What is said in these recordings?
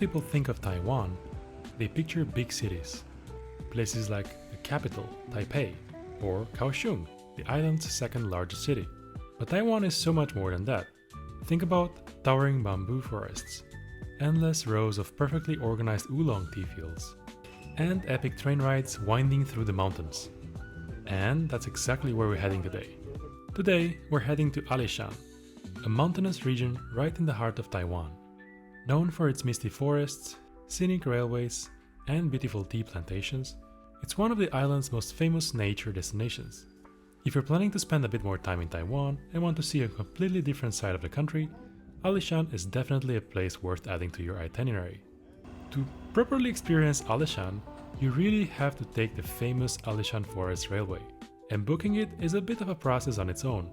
people think of Taiwan, they picture big cities. Places like the capital, Taipei, or Kaohsiung, the island's second largest city. But Taiwan is so much more than that. Think about towering bamboo forests, endless rows of perfectly organized oolong tea fields, and epic train rides winding through the mountains. And that's exactly where we're heading today. Today, we're heading to Alishan, a mountainous region right in the heart of Taiwan. Known for its misty forests, scenic railways, and beautiful tea plantations, it's one of the island's most famous nature destinations. If you're planning to spend a bit more time in Taiwan and want to see a completely different side of the country, Alishan is definitely a place worth adding to your itinerary. To properly experience Alishan, you really have to take the famous Alishan Forest Railway, and booking it is a bit of a process on its own.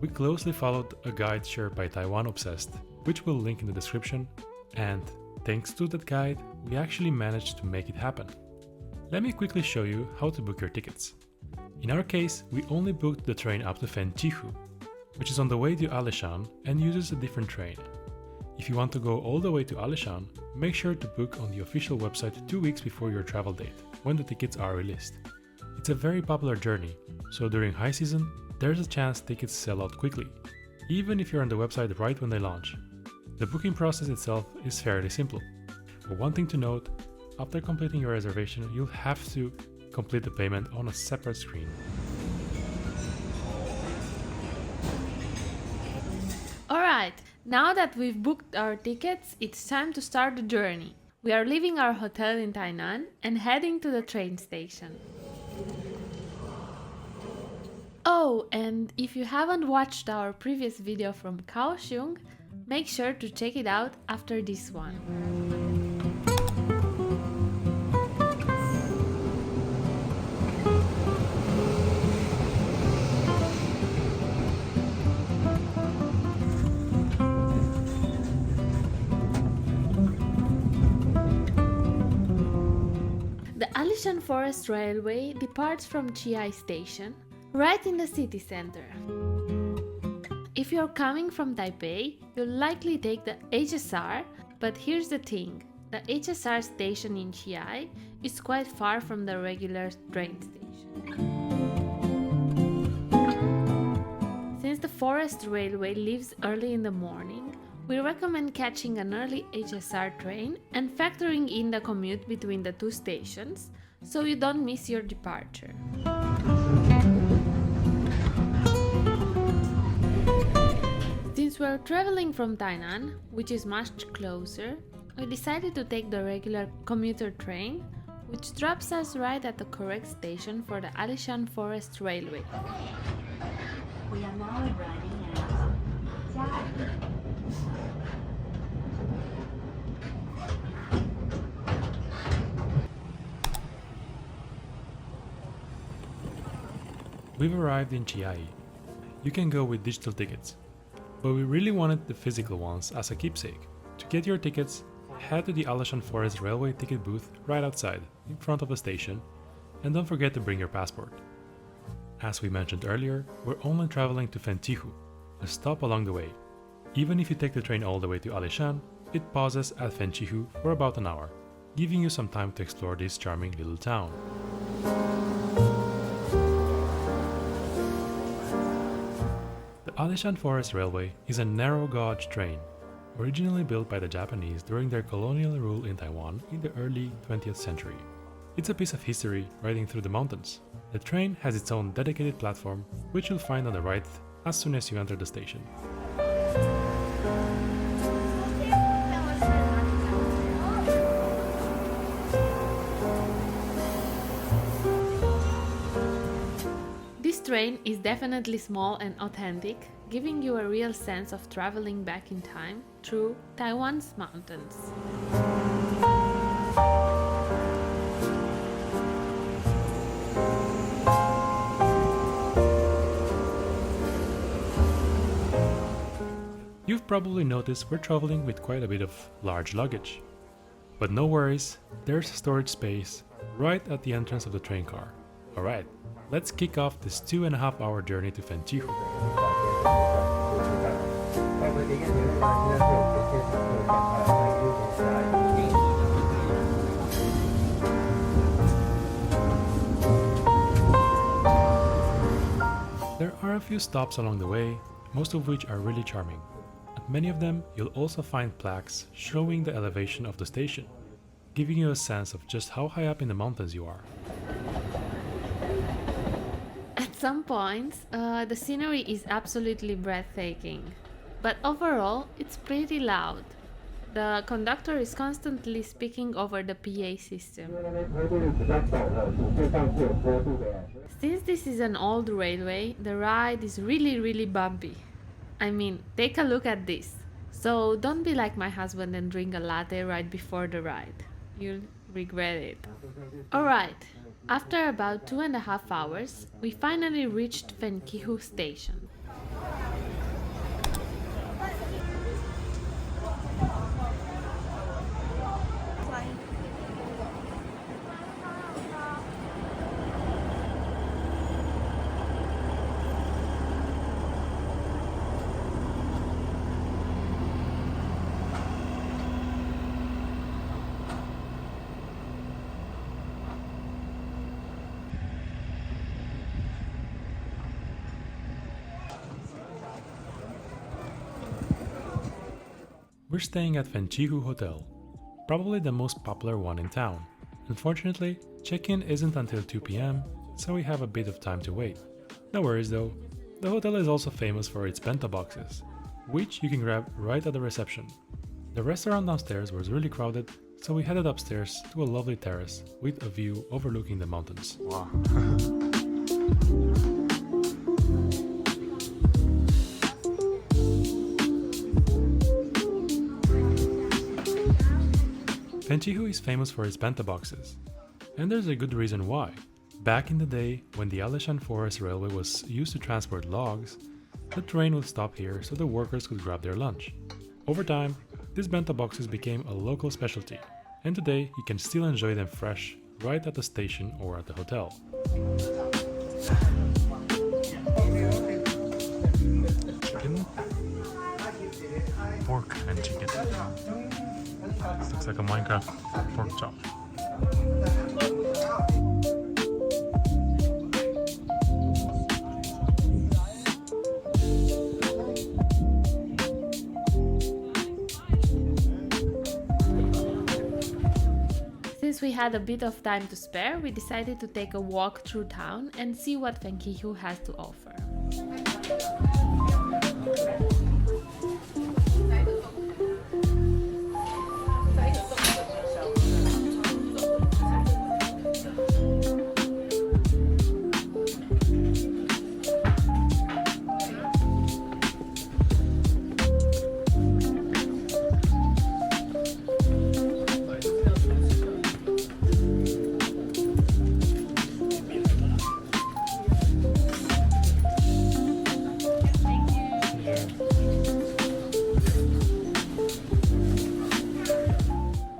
We closely followed a guide shared by Taiwan Obsessed, which we'll link in the description, and thanks to that guide, we actually managed to make it happen. Let me quickly show you how to book your tickets. In our case, we only booked the train up to Fenqihu, which is on the way to Alishan and uses a different train. If you want to go all the way to Alishan, make sure to book on the official website 2 weeks before your travel date, when the tickets are released. It's a very popular journey, so during high season, there's a chance tickets sell out quickly, even if you're on the website right when they launch. The booking process itself is fairly simple. But one thing to note, after completing your reservation, you'll have to complete the payment on a separate screen. Alright, now that we've booked our tickets, it's time to start the journey. We are leaving our hotel in Tainan and heading to the train station. Oh, and if you haven't watched our previous video from Kaohsiung, make sure to check it out after this one. The Alishan Forest Railway departs from Chiayi station, right in the city center. If you're coming from Taipei, you'll likely take the HSR, but here's the thing, the HSR station in Chiayi is quite far from the regular train station. Since the Forest Railway leaves early in the morning, we recommend catching an early HSR train and factoring in the commute between the two stations, so you don't miss your departure. Since we're traveling from Tainan, which is much closer, we decided to take the regular commuter train, which drops us right at the correct station for the Alishan Forest Railway. We are now arriving at Chiayi. We've arrived in Chiayi. You can go with digital tickets, but we really wanted the physical ones as a keepsake. To get your tickets, head to the Alishan Forest Railway ticket booth right outside, in front of the station, and don't forget to bring your passport. As we mentioned earlier, we're only traveling to Fenqihu, a stop along the way. Even if you take the train all the way to Alishan, it pauses at Fenqihu for about an hour, giving you some time to explore this charming little town. The Alishan Forest Railway is a narrow gauge train, originally built by the Japanese during their colonial rule in Taiwan in the early 20th century. It's a piece of history riding through the mountains. The train has its own dedicated platform, which you'll find on the right as soon as you enter the station. This train is definitely small and authentic, giving you a real sense of traveling back in time through Taiwan's mountains. You've probably noticed we're traveling with quite a bit of large luggage. But no worries, there's storage space right at the entrance of the train car. Alright, let's kick off this 2.5-hour journey to Fenqihu. are a few stops along the way, most of which are really charming. At many of them, you'll also find plaques showing the elevation of the station, giving you a sense of just how high up in the mountains you are. At some points, the scenery is absolutely breathtaking, but overall, it's pretty loud. The conductor is constantly speaking over the PA system. Since this is an old railway, the ride is really bumpy. I mean, take a look at this. So don't be like my husband and drink a latte right before the ride. You'll regret it. Alright, after about 2.5 hours, we finally reached Fenqihu station. We're staying at Fenqihu Hotel, probably the most popular one in town. Unfortunately, check-in isn't until 2 p.m, so we have a bit of time to wait. No worries though, the hotel is also famous for its bento boxes, which you can grab right at the reception. The restaurant downstairs was really crowded, so we headed upstairs to a lovely terrace with a view overlooking the mountains. Wow. Fenqihu is famous for its bento boxes, and there's a good reason why. Back in the day, when the Alishan Forest Railway was used to transport logs, the train would stop here so the workers could grab their lunch. Over time, these bento boxes became a local specialty, and today you can still enjoy them fresh right at the station or at the hotel. Chicken, pork and chicken. Looks like a Minecraft pork chop. Since we had a bit of time to spare, we decided to take a walk through town and see what Fenqihu has to offer.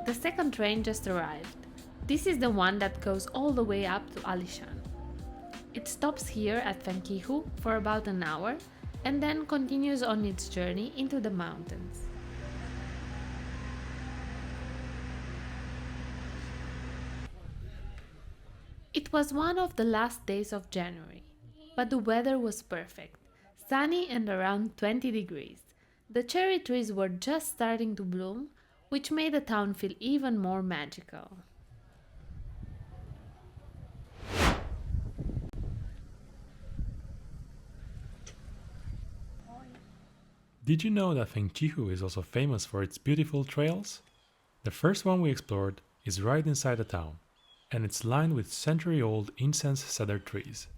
The second train just arrived. This is the one that goes all the way up to Alishan. It stops here at Fenqihu for about an hour and then continues on its journey into the mountains. It was one of the last days of January, but the weather was perfect, sunny and around 20 degrees. The cherry trees were just starting to bloom, which made the town feel even more magical. Did you know that Fenqihu is also famous for its beautiful trails? The first one we explored is right inside the town, and it's lined with century-old incense cedar trees.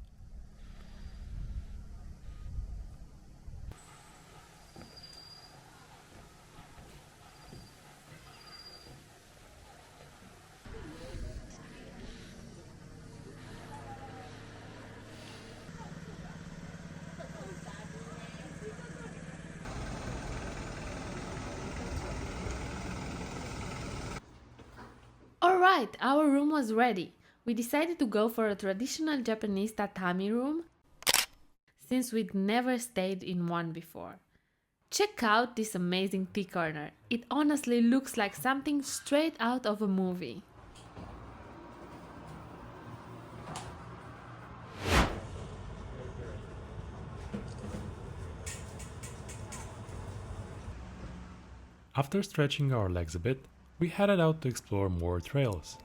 Alright, our room was ready. We decided to go for a traditional Japanese tatami room since we'd never stayed in one before. Check out this amazing tea corner. It honestly looks like something straight out of a movie. After stretching our legs a bit, we headed out to explore more trails.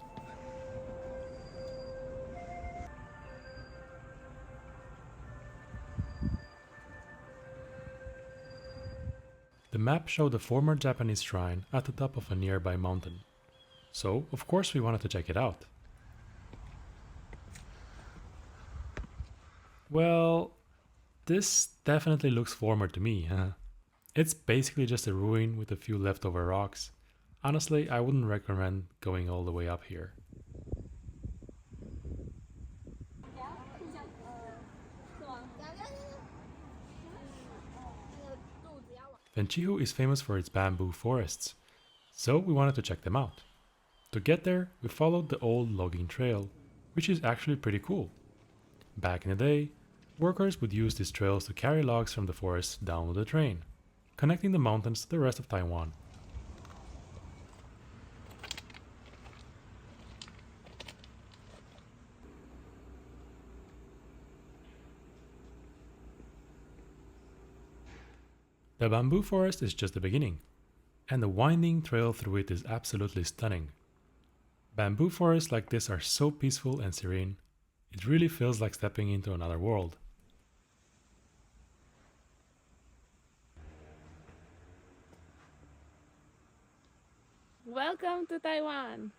The map showed a former Japanese shrine at the top of a nearby mountain, so of course we wanted to check it out. Well, this definitely looks former to me, huh? It's basically just a ruin with a few leftover rocks. Honestly, I wouldn't recommend going all the way up here. Fenqihu is famous for its bamboo forests, so we wanted to check them out. To get there, we followed the old logging trail, which is actually pretty cool. Back in the day, workers would use these trails to carry logs from the forest down with a train, connecting the mountains to the rest of Taiwan. The bamboo forest is just the beginning, and the winding trail through it is absolutely stunning. Bamboo forests like this are so peaceful and serene, it really feels like stepping into another world. Welcome to Taiwan!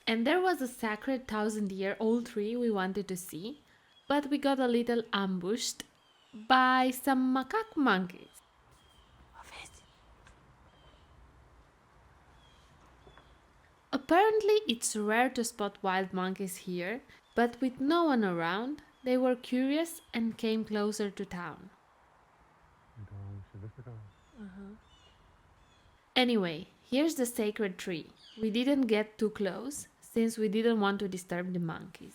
And there was a sacred 1,000-year-old tree we wanted to see, but we got a little ambushed by some macaque monkeys. Apparently it's rare to spot wild monkeys here, but with no one around, they were curious and came closer to town. Anyway, here's the sacred tree. We didn't get too close, since we didn't want to disturb the monkeys.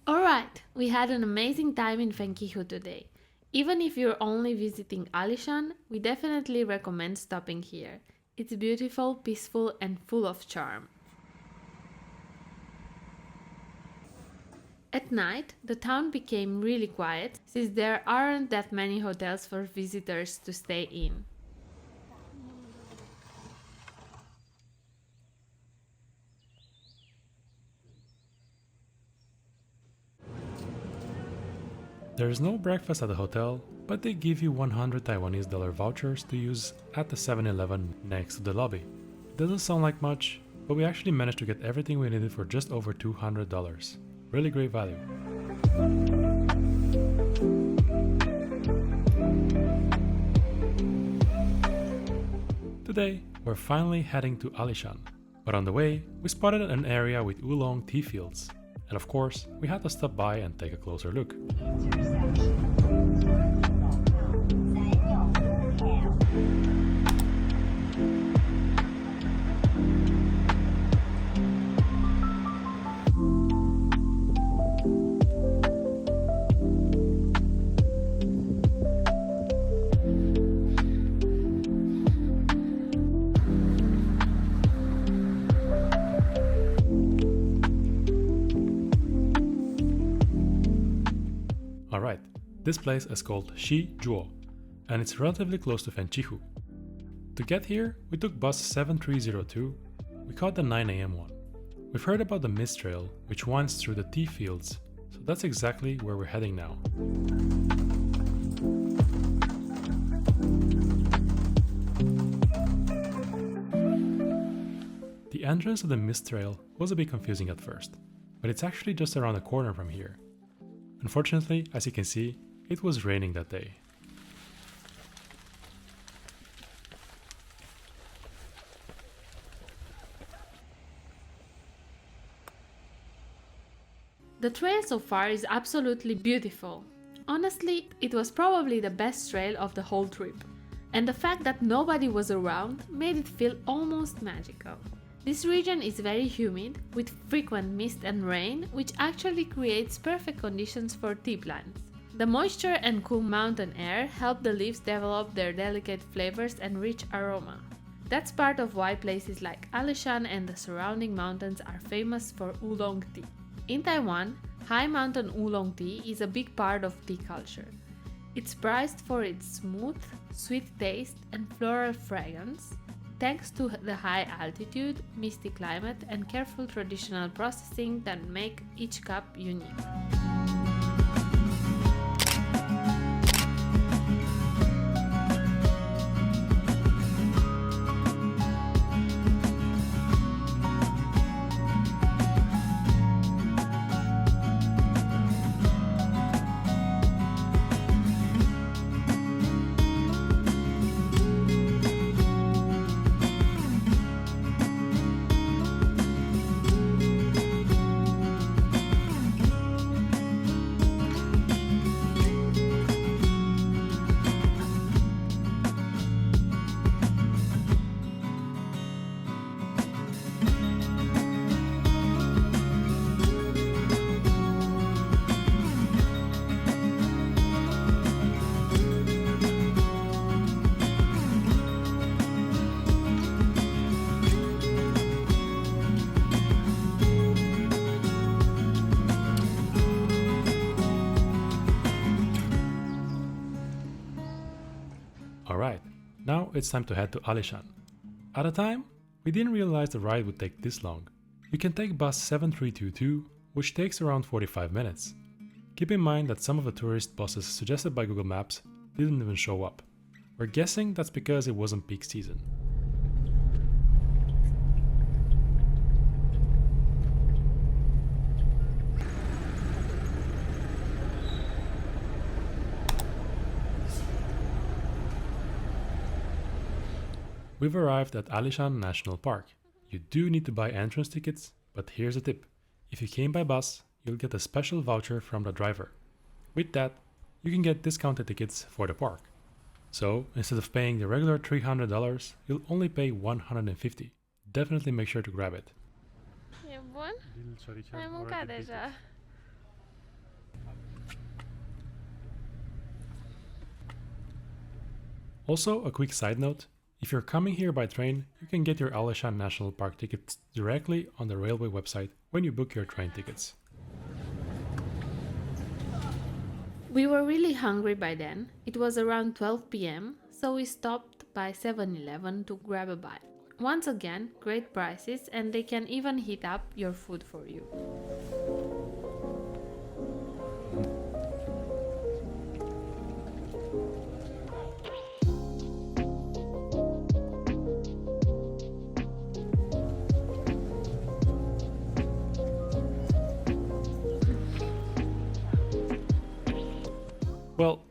Alright, we had an amazing time in Fenqihu today. Even if you're only visiting Alishan, we definitely recommend stopping here. It's beautiful, peaceful, and full of charm. At night, the town became really quiet, since there aren't that many hotels for visitors to stay in. There's no breakfast at the hotel, but they give you 100 Taiwanese dollar vouchers to use at the 7-Eleven next to the lobby. It doesn't sound like much, but we actually managed to get everything we needed for just over $200. Really great value. Today, we're finally heading to Alishan, but on the way, we spotted an area with oolong tea fields. And of course, we had to stop by and take a closer look. Alright, this place is called Shi Zhuo, and it's relatively close to Fenqihu. To get here, we took bus 7302, we caught the 9 AM one. We've heard about the mist trail, which winds through the tea fields, so that's exactly where we're heading now. The entrance to the mist trail was a bit confusing at first, but it's actually just around the corner from here. Unfortunately, as you can see, it was raining that day. The trail so far is absolutely beautiful. Honestly, it was probably the best trail of the whole trip. And the fact that nobody was around made it feel almost magical. This region is very humid, with frequent mist and rain, which actually creates perfect conditions for tea plants. The moisture and cool mountain air help the leaves develop their delicate flavors and rich aroma. That's part of why places like Alishan and the surrounding mountains are famous for oolong tea. In Taiwan, high mountain oolong tea is a big part of tea culture. It's prized for its smooth, sweet taste and floral fragrance, thanks to the high altitude, misty climate and careful traditional processing that make each cup unique. Alright, now it's time to head to Alishan. At the time, we didn't realize the ride would take this long. We can take bus 7322, which takes around 45 minutes. Keep in mind that some of the tourist buses suggested by Google Maps didn't even show up. We're guessing that's because it wasn't peak season. We've arrived at Alishan National Park. You do need to buy entrance tickets, but here's a tip. If you came by bus, you'll get a special voucher from the driver. With that, you can get discounted tickets for the park. So, instead of paying the regular $300, you'll only pay $150. Definitely make sure to grab it. E bun? Ai mâncat deja. Also, a quick side note. If you're coming here by train, you can get your Alishan National Park tickets directly on the railway website when you book your train tickets. We were really hungry by then. It was around 12 p.m, so we stopped by 7-Eleven to grab a bite. Once again, great prices, and they can even heat up your food for you. Well,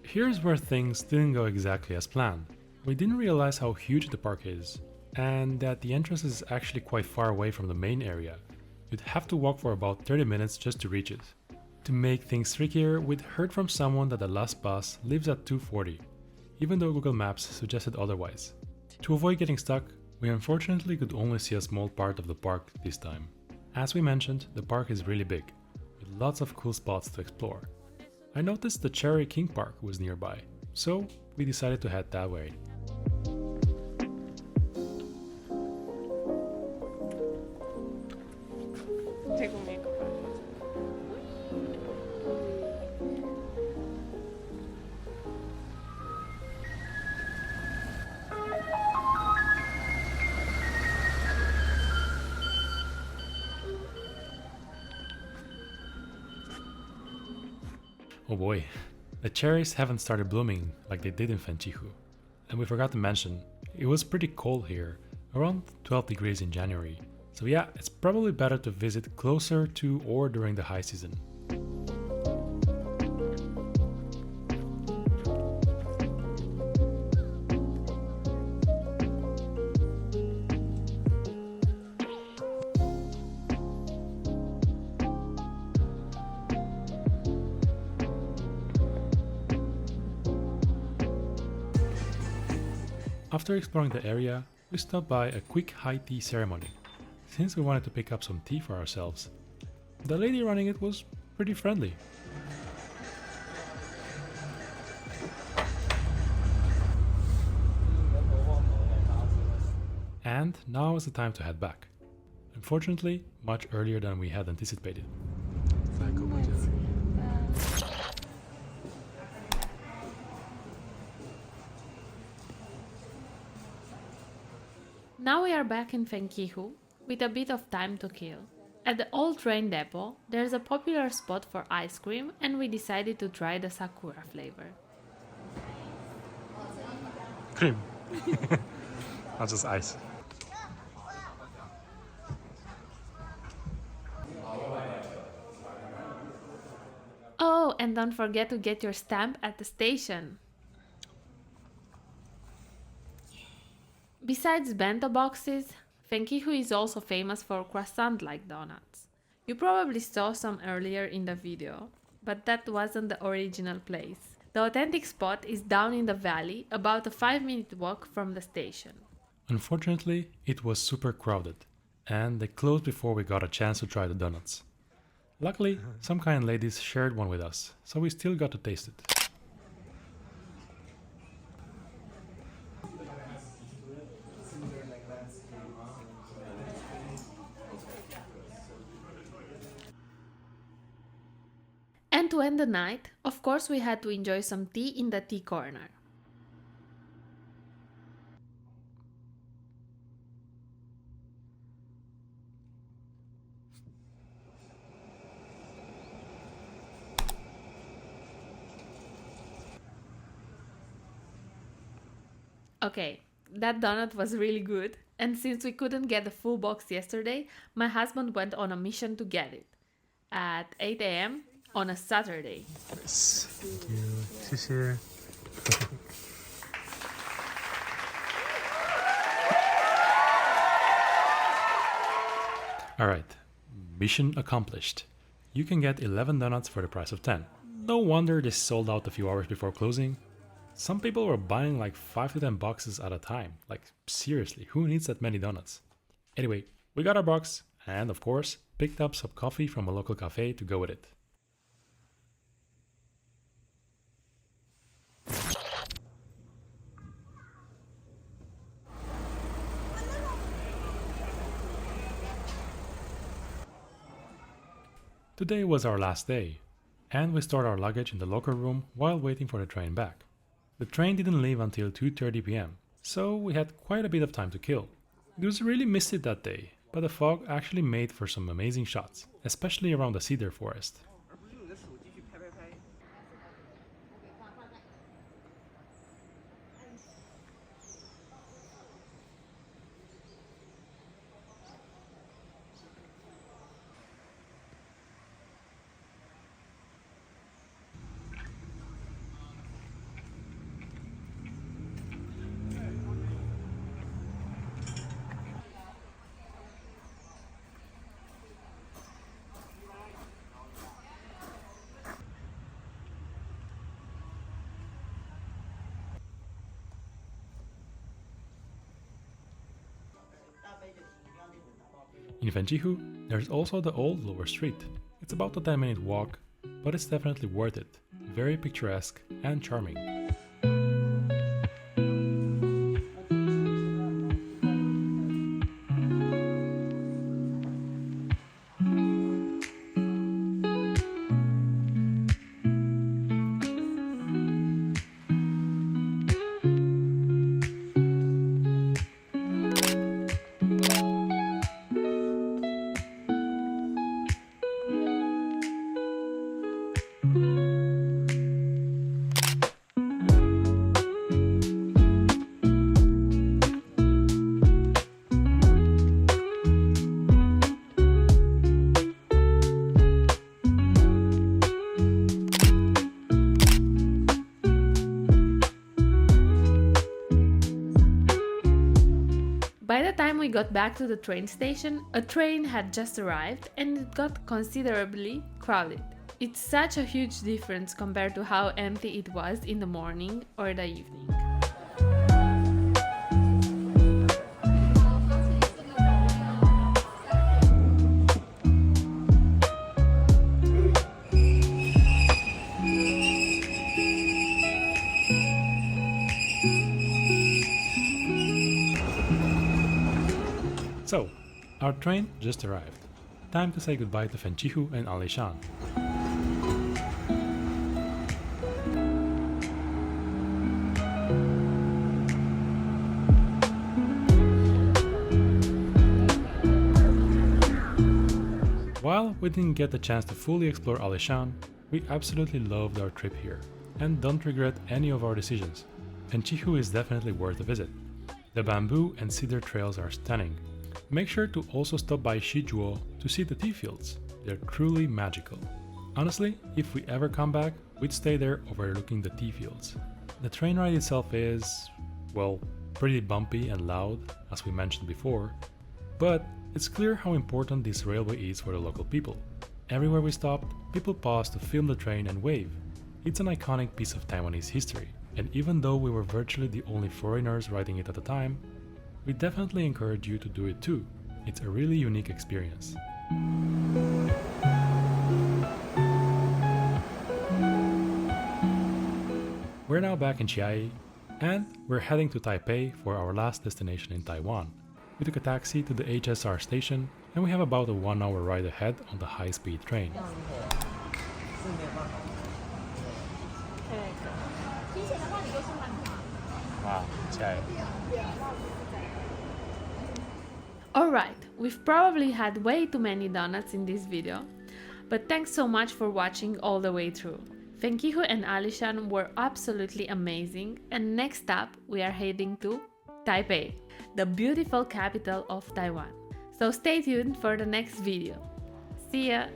here's where things didn't go exactly as planned. We didn't realize how huge the park is, and that the entrance is actually quite far away from the main area. You'd have to walk for about 30 minutes just to reach it. To make things trickier, we'd heard from someone that the last bus leaves at 2:40, even though Google Maps suggested otherwise. To avoid getting stuck, we unfortunately could only see a small part of the park this time. As we mentioned, the park is really big, with lots of cool spots to explore. I noticed the Cherry King Park was nearby, so we decided to head that way. Oh boy, the cherries haven't started blooming like they did in Fenqihu. And we forgot to mention, it was pretty cold here, around 12 degrees in January. So yeah, it's probably better to visit closer to or during the high season. After exploring the area, we stopped by a quick high tea ceremony, since we wanted to pick up some tea for ourselves. The lady running it was pretty friendly. And now is the time to head back. Unfortunately, much earlier than we had anticipated. Now we are back in Fenqihu with a bit of time to kill. At the old train depot, there's a popular spot for ice cream and we decided to try the sakura flavor. Cream. Not just ice. Oh, and don't forget to get your stamp at the station. Besides bento boxes, Fenqihu is also famous for croissant-like donuts. You probably saw some earlier in the video, but that wasn't the original place. The authentic spot is down in the valley, about a 5-minute walk from the station. Unfortunately, it was super crowded, and they closed before we got a chance to try the donuts. Luckily, some kind ladies shared one with us, so we still got to taste it. And to end the night, of course we had to enjoy some tea in the tea corner. Okay, that donut was really good, and since we couldn't get the full box yesterday, my husband went on a mission to get it. At 8 AM on a Saturday. Yes. Thank you. Xièxiè. Alright, mission accomplished. You can get 11 donuts for the price of 10. No wonder this sold out a few hours before closing. Some people were buying like 5 to 10 boxes at a time. Like, seriously, who needs that many donuts? Anyway, we got our box and, of course, picked up some coffee from a local cafe to go with it. Today was our last day, and we stored our luggage in the locker room while waiting for the train back. The train didn't leave until 2:30 PM, so we had quite a bit of time to kill. It was really misty that day, but the fog actually made for some amazing shots, especially around the cedar forest. In Fenqihu, there's also the old lower street. It's about a 10-minute walk, but it's definitely worth it. Very picturesque and charming. By the time we got back to the train station, a train had just arrived and it got considerably crowded. It's such a huge difference compared to how empty it was in the morning or the evening. Our train just arrived. Time to say goodbye to Fenqihu and Alishan. While we didn't get the chance to fully explore Alishan, we absolutely loved our trip here and don't regret any of our decisions. Fenqihu is definitely worth a visit. The bamboo and cedar trails are stunning. Make sure to also stop by Shi Zhuo to see the tea fields. They're truly magical. Honestly, if we ever come back, we'd stay there overlooking the tea fields. The train ride itself is, well, pretty bumpy and loud, as we mentioned before, but it's clear how important this railway is for the local people. Everywhere we stopped, people paused to film the train and wave. It's an iconic piece of Taiwanese history, and even though we were virtually the only foreigners riding it at the time, we definitely encourage you to do it too. It's a really unique experience. We're now back in Chiayi, and we're heading to Taipei for our last destination in Taiwan. We took a taxi to the HSR station, and we have about a 1-hour ride ahead on the high-speed train. Wow, Alright, we've probably had way too many donuts in this video, but thanks so much for watching all the way through. Fenqihu and Alishan were absolutely amazing, and next up we are heading to Taipei, the beautiful capital of Taiwan. So stay tuned for the next video. See ya!